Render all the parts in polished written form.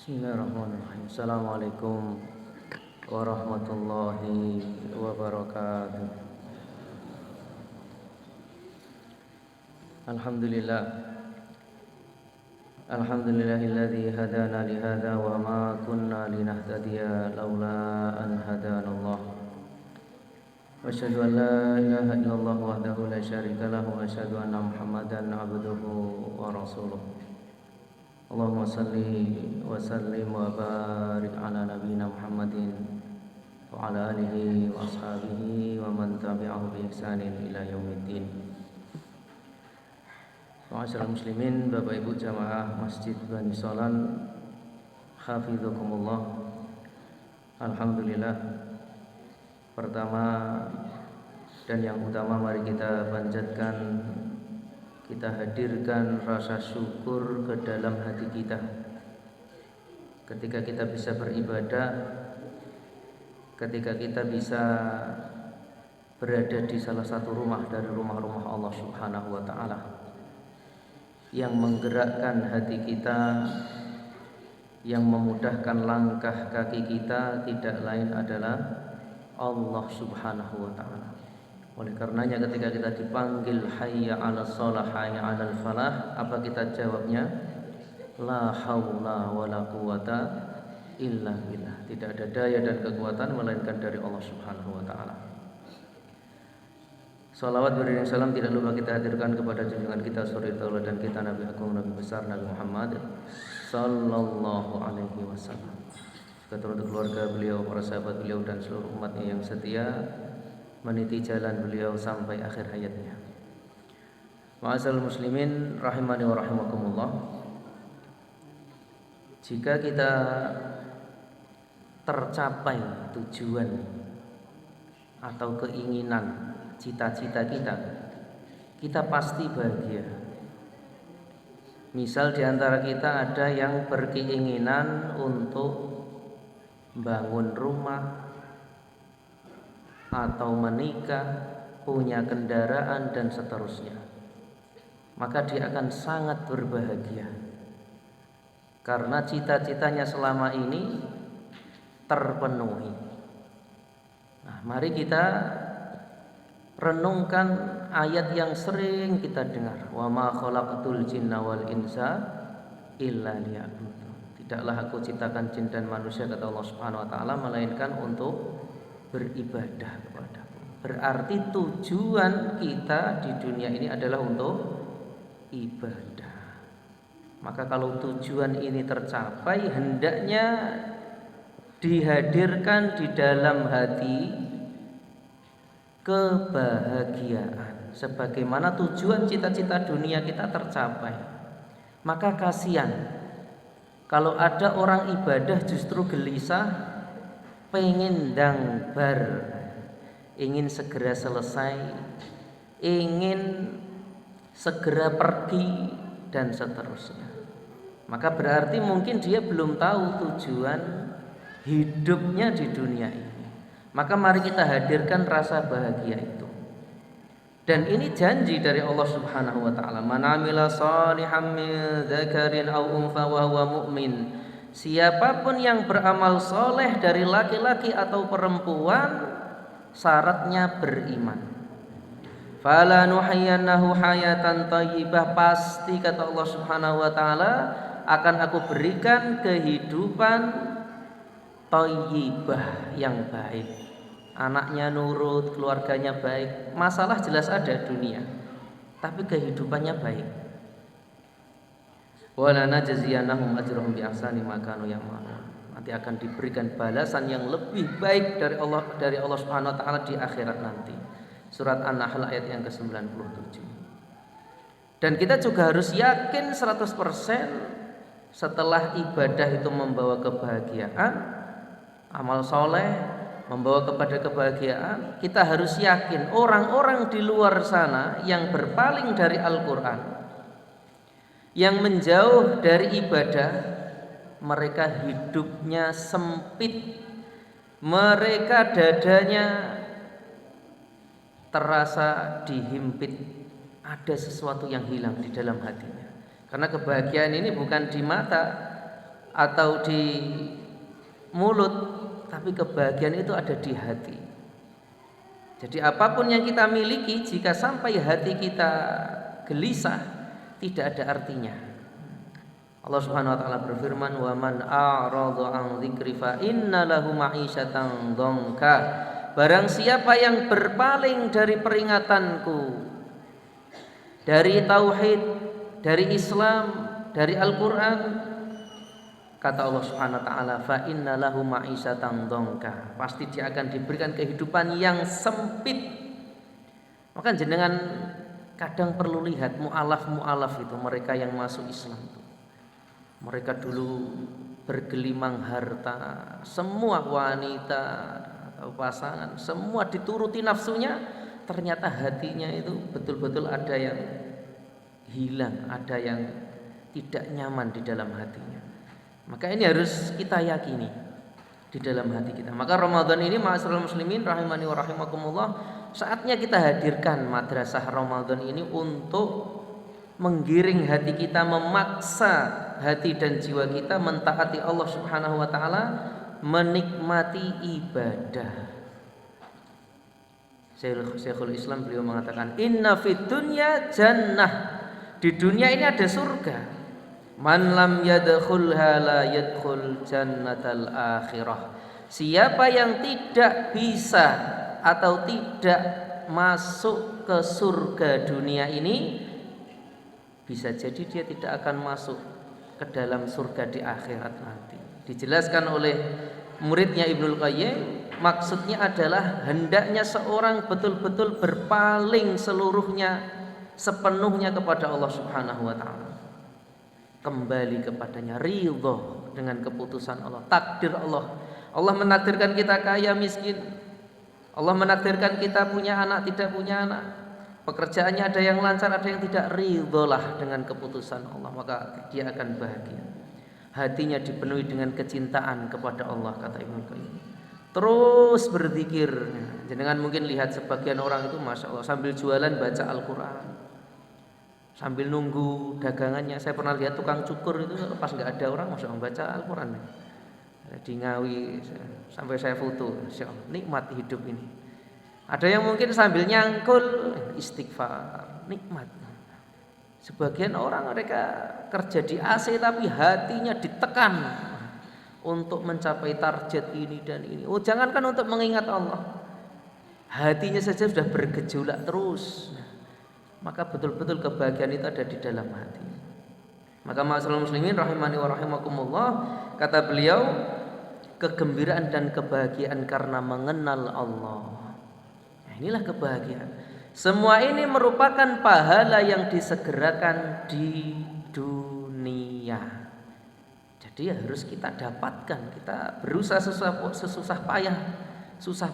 Bismillahirrahmanirrahim. Assalamualaikum warahmatullahi wabarakatuh. Alhamdulillah. Alhamdulillahilladzi hadana li hadza wa ma kunna linahtadiya laula an hadanallah. Wa asyhadu an la ilaha illallah wahdahu la syarika lahu wa asyhadu anna Muhammadan abduhu wa rasuluh. Allahumma salli wa sallim wa barik ala nabiyyina Muhammadin wa ala alihi wa ashabihi wa man tabi'ahu bi ihsanin ila yaumiddin. Ma'asyiral muslimin, Bapak Ibu jamaah Masjid Bani Solan, hafizakumullah. Alhamdulillah. Pertama dan yang utama, mari kita panjatkan, kita hadirkan rasa syukur ke dalam hati kita ketika kita bisa beribadah, ketika kita bisa berada di salah satu rumah dari rumah-rumah Allah Subhanahu wa ta'ala. Yang menggerakkan hati kita, yang memudahkan langkah kaki kita tidak lain adalah Allah Subhanahu wa ta'ala. Oleh karenanya ketika kita dipanggil hayya 'alas shalah, hayya 'alal falah, apa kita jawabnya? La haula wala quwata illa billah. Tidak ada daya dan kekuatan melainkan dari Allah Subhanahu wa taala. Salawat beriring salam tidak lupa kita hadirkan kepada junjungan kita suri tauladan kita, Nabi agung, Nabi besar, Nabi Muhammad sallallahu alaihi wasallam. Juga untuk keluarga beliau, para sahabat beliau dan seluruh umatnya yang setia meniti jalan beliau sampai akhir hayatnya. Ma'asyiral muslimin rahimani wa rahimakumullah. Jika kita tercapai tujuan atau keinginan, cita-cita kita, kita pasti bahagia. Misal diantara kita ada yang berkeinginan untuk bangun rumah atau menikah, punya kendaraan dan seterusnya, maka dia akan sangat berbahagia karena cita-citanya selama ini terpenuhi. Nah, mari kita renungkan ayat yang sering kita dengar, wa ma khalaqatul jinna wal insa illa liya'budun. Tidaklah aku ciptakan jin dan manusia, kata Allah Subhanahu wa taala, melainkan untuk beribadah kepadaku. Berarti tujuan kita di dunia ini adalah untuk ibadah. Maka kalau tujuan ini tercapai, hendaknya dihadirkan di dalam hati kebahagiaan, sebagaimana tujuan cita-cita dunia kita tercapai. Maka kasihan kalau ada orang ibadah justru gelisah, pengen dangbar, ingin segera selesai, ingin segera pergi dan seterusnya. Maka berarti mungkin dia belum tahu tujuan hidupnya di dunia ini. Maka mari kita hadirkan rasa bahagia itu. Dan ini janji dari Allah Subhanahu wa taala, man 'amila shalihan min dzakarin aw untha wa huwa mu'min. Siapapun yang beramal soleh dari laki-laki atau perempuan, syaratnya beriman. Fala nuhyiyannahu hayatan thayyibah, pasti kata Allah Subhanahu wa taala akan aku berikan kehidupan thayyibah yang baik. Anaknya nurut, keluarganya baik. Masalah jelas ada dunia, tapi kehidupannya baik. Wala najziyannahum ajrahum bi ahsani ma kanu ya'malun. Nanti akan diberikan balasan yang lebih baik dari Allah Subhanahu wa taala di akhirat nanti. Surat An-Nahl ayat yang ke-97. Dan kita juga harus yakin 100% setelah ibadah itu membawa kebahagiaan, amal soleh membawa kepada kebahagiaan, kita harus yakin orang-orang di luar sana yang berpaling dari Al-Quran, yang menjauh dari ibadah, mereka hidupnya sempit, mereka dadanya terasa dihimpit, ada sesuatu yang hilang di dalam hatinya. Karena kebahagiaan ini bukan di mata, atau di mulut, tapi kebahagiaan itu ada di hati. Jadi apapun yang kita miliki, jika sampai hati kita gelisah, tidak ada artinya. Allah Subhanahu wa taala berfirman, "Wa man a'rada 'an dzikri fa inna lahu ma'isyatan dhanka." Barang siapa yang berpaling dari peringatanku, dari tauhid, dari Islam, dari Al-Qur'an, kata Allah Subhanahu wa taala, fa inna lahu ma'isyatan dhanka. Pasti dia akan diberikan kehidupan yang sempit. Maka jenengan kadang perlu lihat mu'alaf itu, mereka yang masuk Islam itu. Mereka dulu bergelimang harta, semua wanita atau pasangan, semua dituruti nafsunya, ternyata hatinya itu betul-betul ada yang hilang, ada yang tidak nyaman di dalam hatinya. Maka ini harus kita yakini di dalam hati kita. Maka Ramadan ini, ma'asyiral muslimin rahimani wa rahimakumullah, saatnya kita hadirkan madrasah Ramadan ini untuk menggiring hati kita, memaksa hati dan jiwa kita mentaati Allah Subhanahu wa taala, menikmati ibadah. Syekhul Islam beliau mengatakan, "Inna fid dunya jannah." Di dunia ini ada surga. Man lam yadkhulha la yadkhul jannatal akhirah. Siapa yang tidak bisa atau tidak masuk ke surga dunia ini, bisa jadi dia tidak akan masuk ke dalam surga di akhirat nanti. Dijelaskan oleh muridnya Ibnul Qayyim, maksudnya adalah hendaknya seorang betul-betul berpaling seluruhnya, sepenuhnya kepada Allah Subhanahu wa taala. Kembali kepadanya, ridho dengan keputusan Allah, takdir Allah. Allah menakdirkan kita kaya miskin, Allah menakdirkan kita punya anak tidak punya anak, pekerjaannya ada yang lancar ada yang tidak, ridholah dengan keputusan Allah, maka dia akan bahagia. Hatinya dipenuhi dengan kecintaan kepada Allah, kata Ibnu Qayyim. Terus berzikir. Jangan mungkin lihat sebagian orang itu masya Allah sambil jualan baca Al-Quran, sambil nunggu dagangannya. Saya pernah lihat tukang cukur itu pas nggak ada orang masya Allah baca Al-Quran di Ngawi, sampai saya foto. Masya Allah, nikmat hidup ini. Ada yang mungkin sambil nyangkul istighfar, nikmat. Sebagian orang mereka kerja di AC tapi hatinya ditekan untuk mencapai target ini dan ini. Oh, jangankan untuk mengingat Allah, hatinya saja sudah bergejolak terus. Maka betul-betul kebahagiaan itu ada di dalam hati. Maka ma'asyiral muslimin rahimani wa rahimakumullah, kata beliau, kegembiraan dan kebahagiaan karena mengenal Allah. Nah, inilah kebahagiaan. Semua ini merupakan pahala yang disegerakan di dunia. Jadi harus kita dapatkan. Kita berusaha susah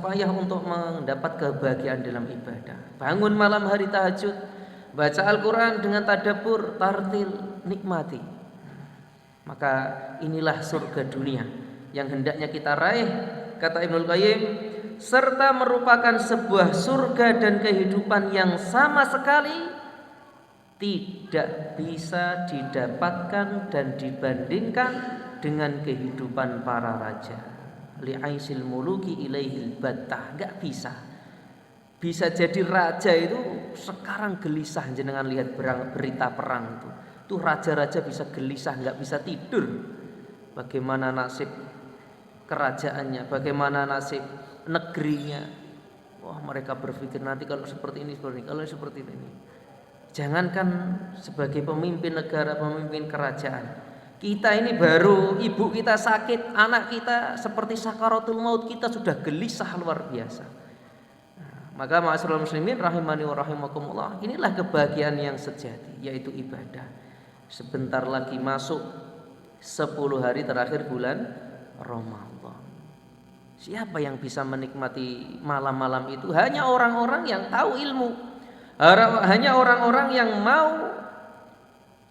payah untuk mendapat kebahagiaan dalam ibadah. Bangun malam hari tahajud, baca Al-Quran dengan tadabbur, tartil, nikmati. Maka inilah surga dunia yang hendaknya kita raih, kata Ibnul Qayyim, serta merupakan sebuah surga dan kehidupan yang sama sekali tidak bisa didapatkan dan dibandingkan dengan kehidupan para raja. Li'aisil muluki ilaihil battah, enggak bisa. Bisa jadi raja itu sekarang gelisah, jenengan lihat berita perang itu. Tuh raja-raja bisa gelisah, enggak bisa tidur. Bagaimana nasib kerajaannya, bagaimana nasib negerinya. Wah, mereka berpikir nanti kalau seperti ini, kalau seperti ini. Jangankan sebagai pemimpin negara, pemimpin kerajaan, kita ini baru ibu kita sakit, anak kita seperti sakaratul maut, kita sudah gelisah luar biasa. Maka ma'asyiral muslimin rahimani wa rahimakumullah, inilah kebahagiaan yang sejati, yaitu ibadah. Sebentar lagi masuk 10 hari terakhir bulan Ramadan. Siapa yang bisa menikmati malam-malam itu? Hanya orang-orang yang tahu ilmu, hanya orang-orang yang mau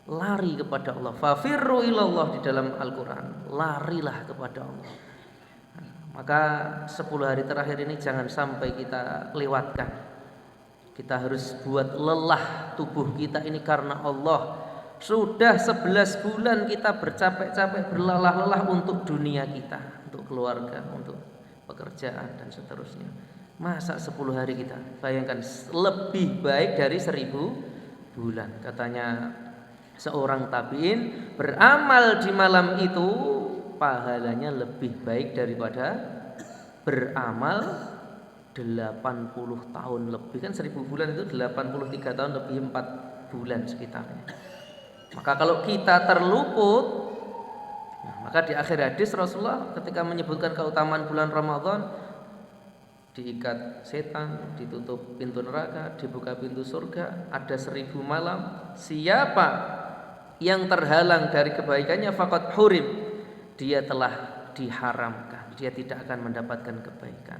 lari kepada Allah. Fafirru ilallah di dalam Al-Quran, larilah kepada Allah. Maka 10 hari terakhir ini jangan sampai kita lewatkan. Kita harus buat lelah tubuh kita ini karena Allah, Sudah 11 bulan kita bercapek-capek, berlelah-lelah untuk dunia kita, untuk keluarga, untuk pekerjaan dan seterusnya. Masa 10 hari kita? Bayangkan, lebih baik dari 1000 bulan. Katanya seorang tabi'in, beramal di malam itu pahalanya lebih baik daripada beramal 80 tahun lebih. Kan 1000 bulan itu 83 tahun lebih 4 bulan sekitarnya. Maka kalau kita terluput, maka di akhir hadis Rasulullah ketika menyebutkan keutamaan bulan Ramadan, diikat setan, ditutup pintu neraka, dibuka pintu surga, ada 1000 malam. Siapa yang terhalang dari kebaikannya, faqad hurim, dia telah diharamkan, dia tidak akan mendapatkan kebaikan.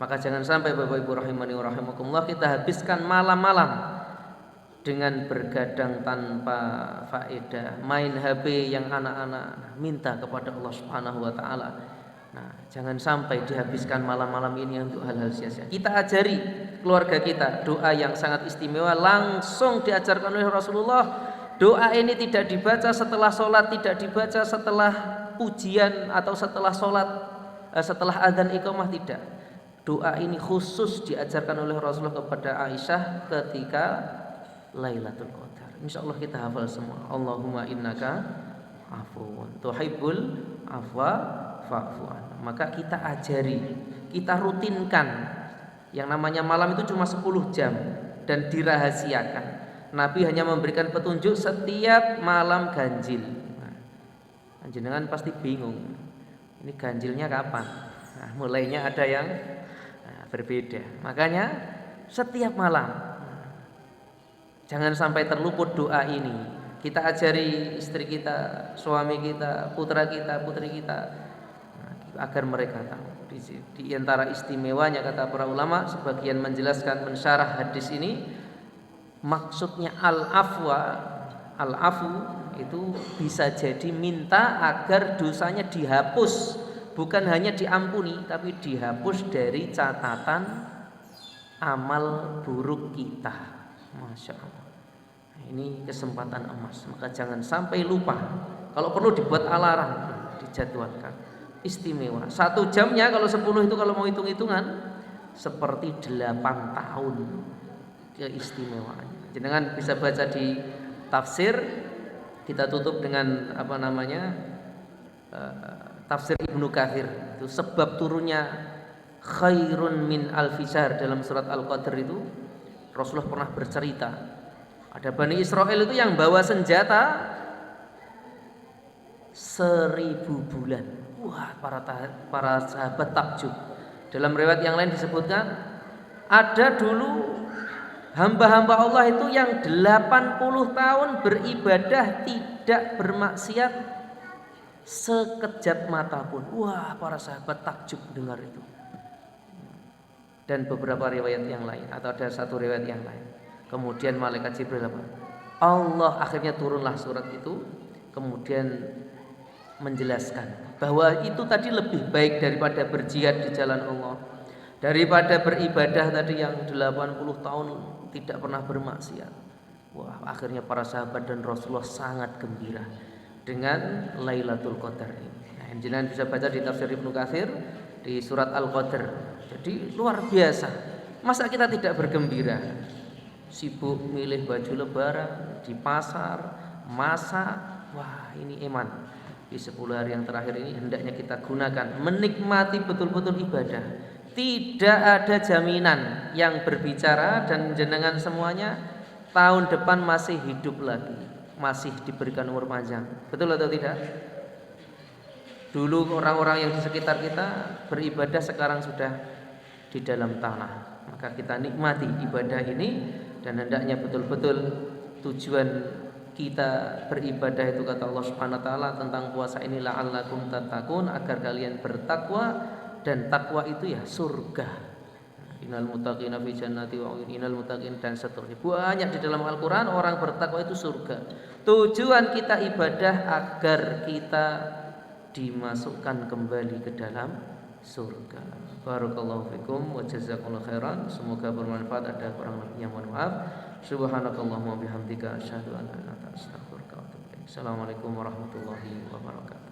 Maka jangan sampai Bapak Ibu rahimani wa rahimakumullah kita habiskan malam-malam dengan bergadang tanpa faedah, main HP yang anak-anak minta kepada Allah Subhanahu wa taala. Nah, jangan sampai dihabiskan malam-malam ini untuk hal-hal sia-sia. Kita ajari keluarga kita doa yang sangat istimewa, langsung diajarkan oleh Rasulullah. Doa ini tidak dibaca setelah sholat, tidak dibaca setelah pujian atau setelah sholat, setelah adzan iqamah, tidak. Doa ini khusus diajarkan oleh Rasulullah kepada Aisyah ketika Lailatul Qadar. Insyaallah kita hafal semua. Allahumma innaka afuwun tuhibbul afwa fa'fu anna. Maka kita ajari, kita rutinkan. Yang namanya malam itu cuma 10 jam dan dirahasiakan. Nabi hanya memberikan petunjuk setiap malam ganjil. Nah, jenengan pasti bingung. Ini ganjilnya kapan? Nah, mulainya ada yang berbeda. Makanya setiap malam jangan sampai terluput doa ini. Kita ajari istri kita, suami kita, putra kita, putri kita, agar mereka tahu. Di antara istimewanya kata para ulama, sebagian menjelaskan mensyarah hadis ini, maksudnya al-afu itu bisa jadi minta agar dosanya dihapus, bukan hanya diampuni, tapi dihapus dari catatan amal buruk kita. Masya Allah. Ini kesempatan emas, maka jangan sampai lupa. Kalau perlu dibuat alarm, dijadwalkan. Istimewa. 1 jamnya kalau 10 itu kalau mau hitung-hitungan seperti 8 tahun keistimewaannya. Jangan bisa baca di tafsir. Kita tutup dengan tafsir Ibnu Katsir. Itu sebab turunnya khairun min alfisar dalam surat Al-Qadr itu. Rasulullah pernah bercerita, ada Bani Israel itu yang bawa senjata 1000 bulan. Wah, para sahabat takjub. Dalam riwayat yang lain disebutkan, ada dulu hamba-hamba Allah itu yang 80 tahun beribadah tidak bermaksiat sekejap mata pun. Wah, para sahabat takjub dengar itu. Dan beberapa riwayat yang lain, atau ada satu riwayat yang lain. Kemudian malaikat Jibril Allah akhirnya turunlah surat itu, kemudian menjelaskan bahwa itu tadi lebih baik daripada berjihad di jalan Allah, daripada beribadah tadi yang 80 tahun tidak pernah bermaksiat. Wah, akhirnya para sahabat dan Rasulullah sangat gembira dengan Lailatul Qadar ini. Nah, jangan bisa baca di tafsir Ibnu Katsir di surat Al-Qadar. Jadi luar biasa. Masa kita tidak bergembira? Sibuk milih baju lebaran di pasar, masak. Wah, ini iman. Di 10 hari yang terakhir ini hendaknya kita gunakan menikmati betul-betul ibadah. Tidak ada jaminan yang berbicara dan jenengan semuanya tahun depan masih hidup lagi, masih diberikan umur panjang. Betul atau tidak? Dulu orang-orang yang di sekitar kita beribadah, sekarang sudah di dalam tanah. Maka kita nikmati ibadah ini, dan hendaknya betul-betul tujuan kita beribadah itu, kata Allah Subhanahu wa taala tentang puasa ini, la'allakum tattaqun, agar kalian bertakwa, dan takwa itu ya surga. Innal muttaqina fi jannati wa innal muttaqin, dan seterusnya. Banyak di dalam Al-Qur'an orang bertakwa itu surga. Tujuan kita ibadah agar kita dimasukkan kembali ke dalam surga. Barakallahu fikum wa jazakallahu khairan. Semoga bermanfaat. Ada kurang lebihnya mohon maaf. Subhanakallahumma bihamdika asyhadu an la ilaha illa anta astaghfiruka Assalamualaikum warahmatullahi wabarakatuh.